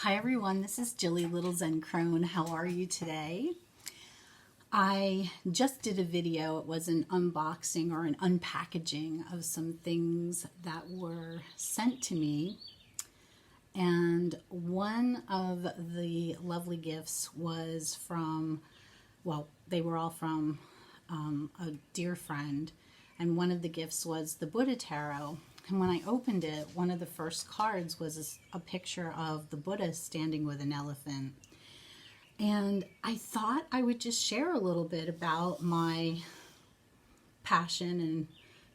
Hi everyone, this is Jilly Little Zen Crone. How are you today? I just did a video. It was an unboxing or an unpackaging of some things that were sent to me. And one of the lovely gifts was from, well, they were all from a dear friend. And one of the gifts was the Buddha Tarot. And when I opened it, one of the first cards was a picture of the Buddha standing with an elephant. And I thought I would just share a little bit about my passion and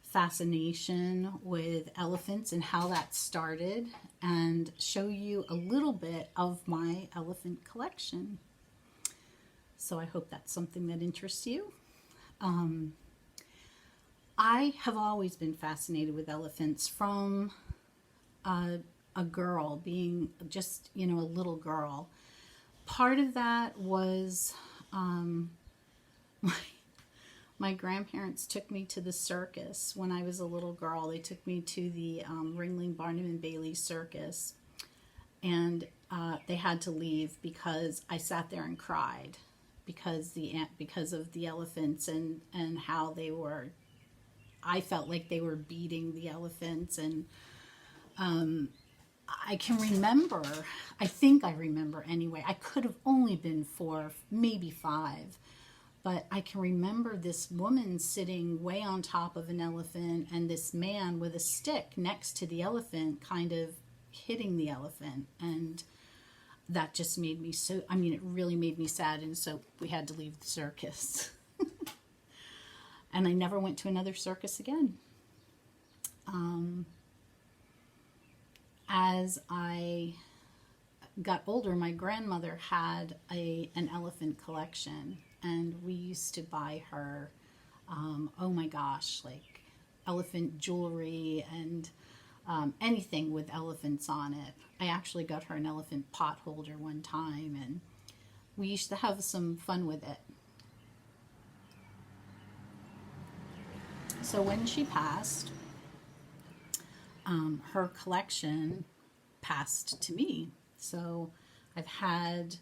fascination with elephants and how that started, and show you a little bit of my elephant collection. So I hope that's something that interests you. I have always been fascinated with elephants from a girl, being just, a little girl. Part of that was my grandparents took me to the circus when I was a little girl. They took me to the Ringling Barnum and Bailey circus, and they had to leave because I sat there and cried because of the elephants and how they were. I felt like they were beating the elephants, and I can remember, I think I remember anyway, I could have only been 4, maybe 5, but I can remember this woman sitting way on top of an elephant and this man with a stick next to the elephant kind of hitting the elephant, and that just made me so, it really made me sad, and so we had to leave the circus. And I never went to another circus again. As I got older, my grandmother had an elephant collection, and we used to buy her, oh my gosh, like elephant jewelry and anything with elephants on it. I actually got her an elephant pot holder one time, and we used to have some fun with it. So when she passed, her collection passed to me. So I've had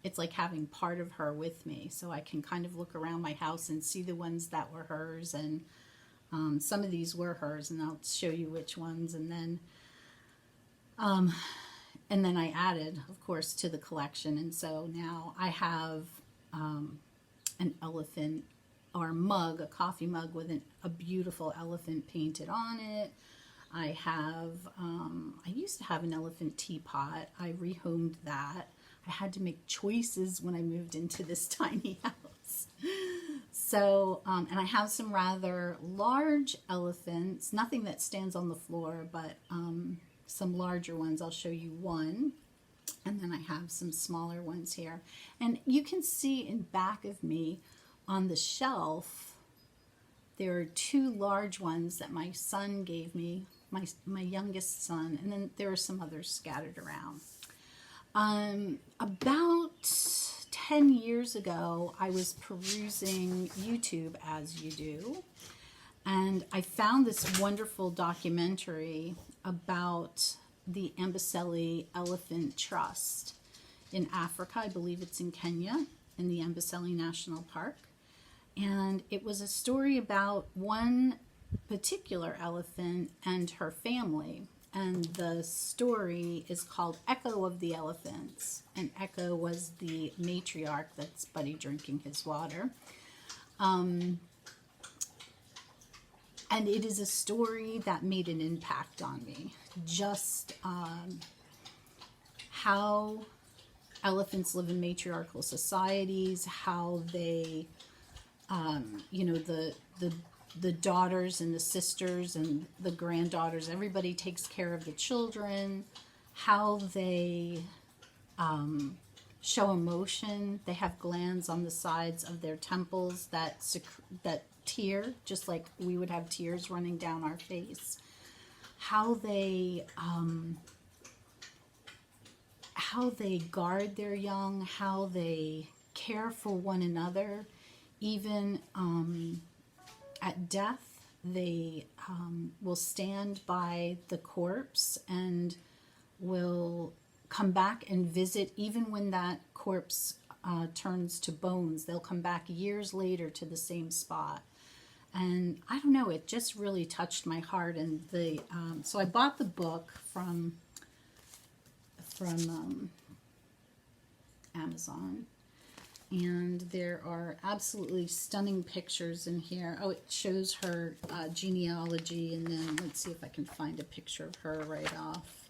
it's like having part of her with me. So I can kind of look around my house and see the ones that were hers. And some of these were hers, and I'll show you which ones. And then I added, of course, to the collection. And so now I have an elephant or mug, a coffee mug with a beautiful elephant painted on it. I have, I used to have an elephant teapot. I rehomed that. I had to make choices when I moved into this tiny house. So, and I have some rather large elephants, nothing that stands on the floor, but some larger ones. I'll show you one. And then I have some smaller ones here. And you can see in back of me on the shelf, there are 2 large ones that my son gave me, my youngest son, and then there are some others scattered around. About 10 years ago, I was perusing YouTube, as you do, and I found this wonderful documentary about the Amboseli Elephant Trust in Africa. I believe it's in Kenya, in the Amboseli National Park. And it was a story about one particular elephant and her family. And the story is called Echo of the Elephants. And Echo was the matriarch that's Buddy drinking his water. And it is a story that made an impact on me. Just how elephants live in matriarchal societies, how they, the daughters and the sisters and the granddaughters, everybody takes care of the children, how they show emotion. They have glands on the sides of their temples that tear, just like we would have tears running down our face. How they guard their young, how they care for one another, even at death, they will stand by the corpse and will come back and visit even when that corpse turns to bones. They'll come back years later to the same spot. And I don't know, it just really touched my heart. And so I bought the book from Amazon. And there are absolutely stunning pictures in here. Oh, it shows her genealogy, and then let's see if I can find a picture of her right off.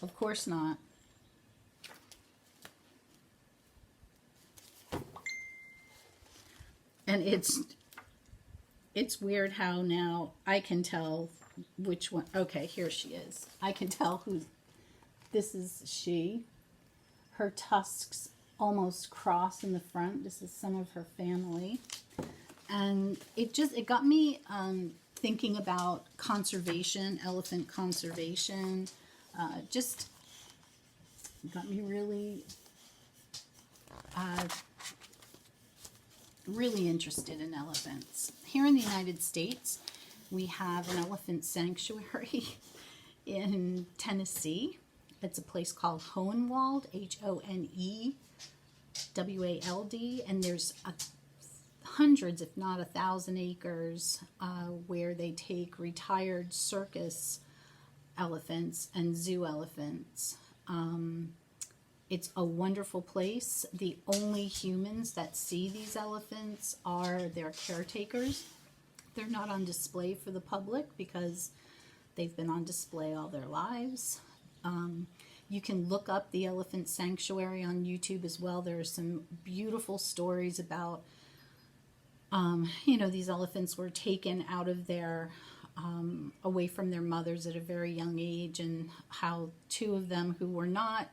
Of course not. And it's weird how now I can tell which one. Okay, here she is. I can tell this is she. Her tusks almost cross in the front. This is some of her family. And it got me thinking about conservation, elephant conservation. Just got me really, really interested in elephants. Here in the United States, we have an elephant sanctuary in Tennessee. It's a place called Hohenwald, Honewald, and there's hundreds, if not 1,000 acres where they take retired circus elephants and zoo elephants. It's a wonderful place. The only humans that see these elephants are their caretakers. They're not on display for the public because they've been on display all their lives. You can look up the Elephant Sanctuary on YouTube as well. There are some beautiful stories about, these elephants were taken out of their, away from their mothers at a very young age, and how two of them who were not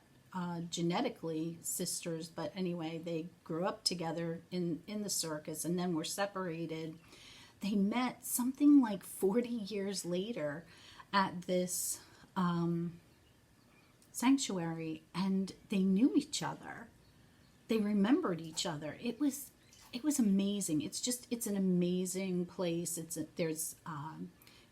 genetically sisters, but anyway, they grew up together in the circus and then were separated. They met something like 40 years later at this sanctuary, and they knew each other. They remembered each other. It was amazing. It's an amazing place.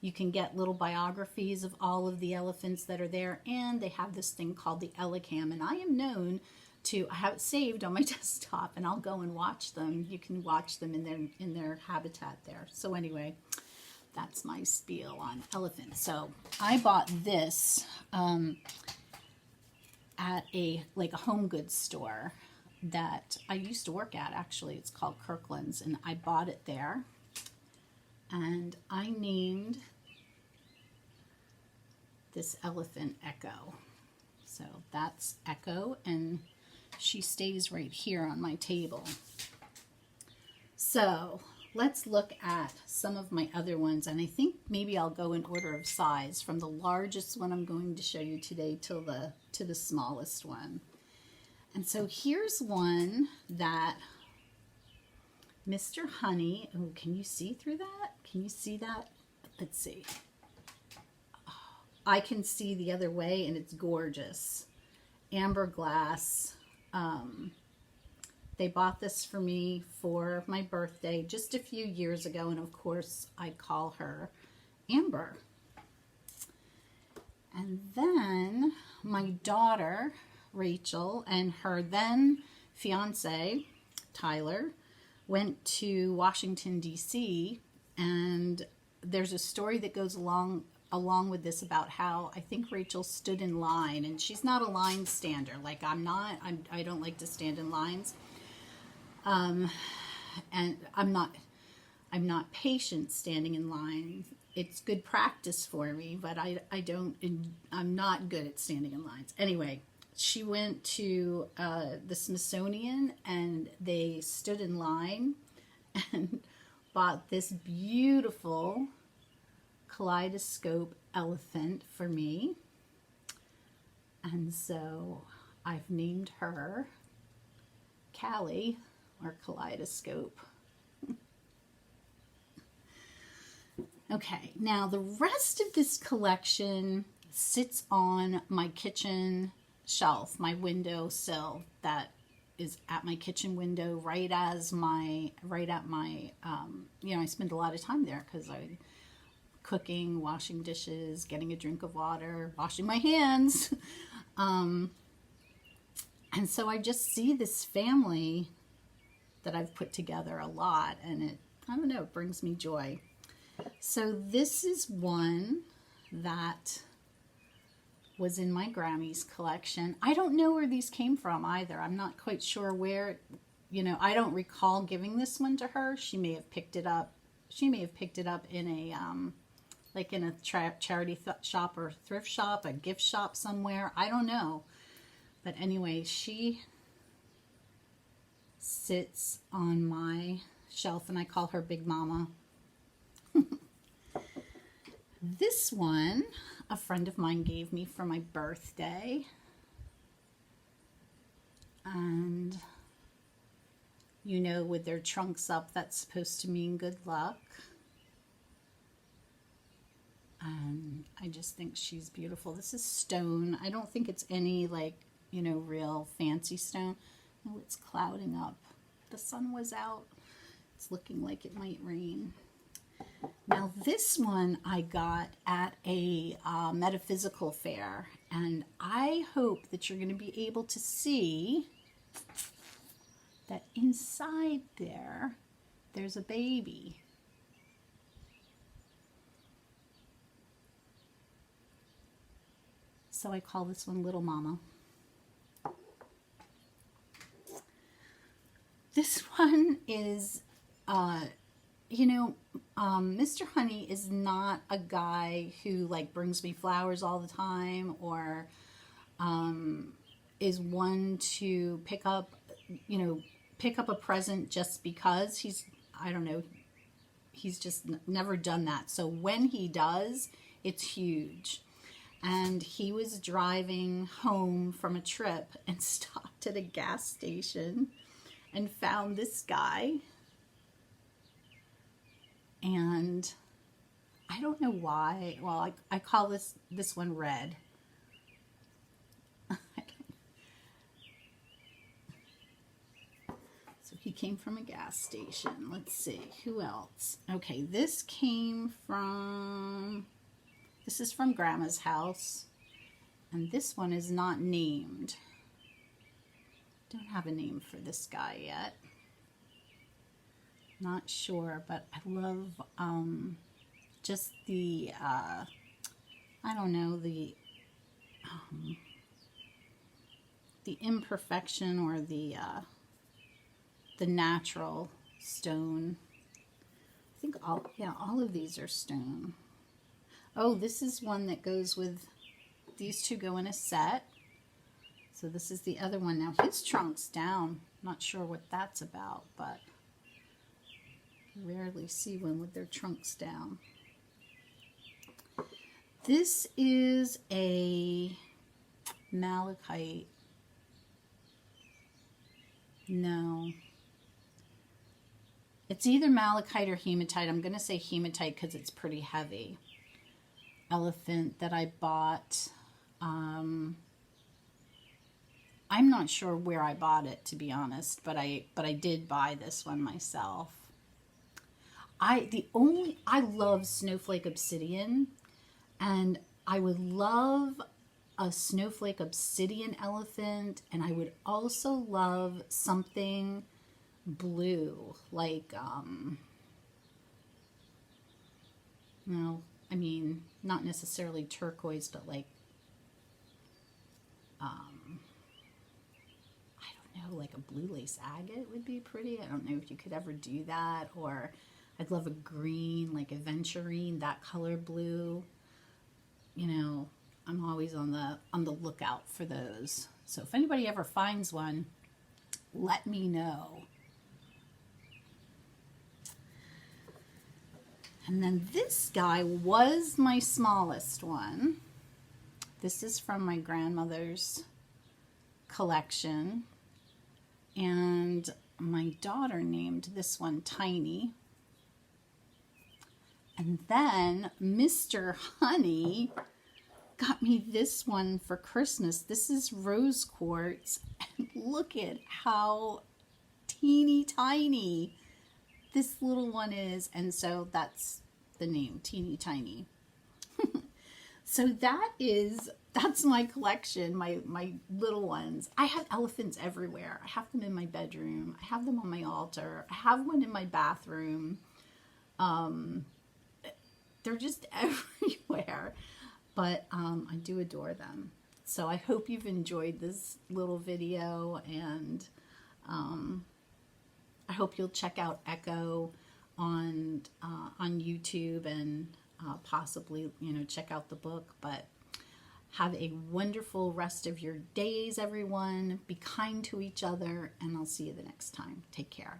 You can get little biographies of all of the elephants that are there, and they have this thing called the Elecam, and I am known to have it saved on my desktop, and I'll go and watch them. You can watch them in their habitat there. So anyway, that's my spiel on elephants. So I bought this at a home goods store that I used to work at. Actually, it's called Kirkland's, and I bought it there, and I named this elephant Echo. So that's Echo, and she stays right here on my table. So let's look at some of my other ones, and I think maybe I'll go in order of size from the largest one I'm going to show you today to the smallest one. And so here's one that Mr. Honey, oh, can you see through that? Can you see that? Let's see. Oh, I can see the other way, and it's gorgeous. Amber glass. They bought this for me for my birthday just a few years ago, and of course I call her Amber. And then my daughter Rachel and her then fiance Tyler went to Washington D.C., and there's a story that goes along with this about how I think Rachel stood in line, and she's not a line stander like I'm not. I don't like to stand in lines. And I'm not patient standing in line. It's good practice for me, but I'm not good at standing in lines. Anyway, she went to the Smithsonian, and they stood in line and bought this beautiful kaleidoscope elephant for me. And so I've named her Callie, or Kaleidoscope. Okay, now the rest of this collection sits on my kitchen shelf, my windowsill that is at my kitchen window right at my, you know, I spend a lot of time there because I cooking, washing dishes, getting a drink of water, washing my hands. And so I just see this family that I've put together a lot, and it, I don't know, it brings me joy. So this is one that was in my Grammy's collection. I don't know where these came from either. I'm not quite sure where, you know, I don't recall giving this one to her. She may have picked it up. She may have picked it up in a, like in a charity shop or thrift shop, a gift shop somewhere. I don't know. But anyway, she sits on my shelf and I call her Big Mama. This one, a friend of mine gave me for my birthday. And, you know, with their trunks up, that's supposed to mean good luck. And I just think she's beautiful. This is stone. I don't think it's any, like, you know, real fancy stone. Oh, it's clouding up. The sun was out. It's looking like it might rain. Now this one I got at a metaphysical fair, and I hope that you're going to be able to see that inside there, there's a baby. So I call this one Little Mama. This one is, you know, Mr. Honey is not a guy who like brings me flowers all the time, or is one to pick up, you know, pick up a present just because. He's, I don't know, he's just never done that. So when he does, it's huge. And he was driving home from a trip and stopped at a gas station and found this guy. And I don't know why. Well, I call this one Red. So he came from a gas station. Let's see, who else? Okay, this is from Grandma's house. And this one is not named. Don't have a name for this guy yet. Not sure, but I love just the, I don't know, the imperfection or the natural stone. I think all of these are stone. Oh, this is one that goes with, these two go in a set. So this is the other one. Now his trunk's down. Not sure what that's about, but I rarely see one with their trunks down. This is a malachite. No. It's either malachite or hematite. I'm going to say hematite because it's pretty heavy. Elephant that I bought. I'm not sure where I bought it, to be honest, but I did buy this one myself. I love snowflake obsidian, and I would love a snowflake obsidian elephant, and I would also love something blue, like no, I mean, not necessarily turquoise, but like I don't know, like a blue lace agate would be pretty. I don't know if you could ever do that. Or I'd love a green, like aventurine, that color blue. You know, I'm always on the lookout for those. So if anybody ever finds one, let me know. And then this guy was my smallest one. This is from my grandmother's collection. And my daughter named this one Tiny. And then Mr. Honey got me this one for Christmas. This is rose quartz. And look at how teeny tiny this little one is. And so that's the name, teeny tiny. So that's my collection, my little ones. I have elephants everywhere. I have them in my bedroom. I have them on my altar. I have one in my bathroom. They're just everywhere. But I do adore them. So I hope you've enjoyed this little video, and I hope you'll check out Echo on YouTube, and possibly, check out the book. But have a wonderful rest of your days, everyone. Be kind to each other, and I'll see you the next time. Take care.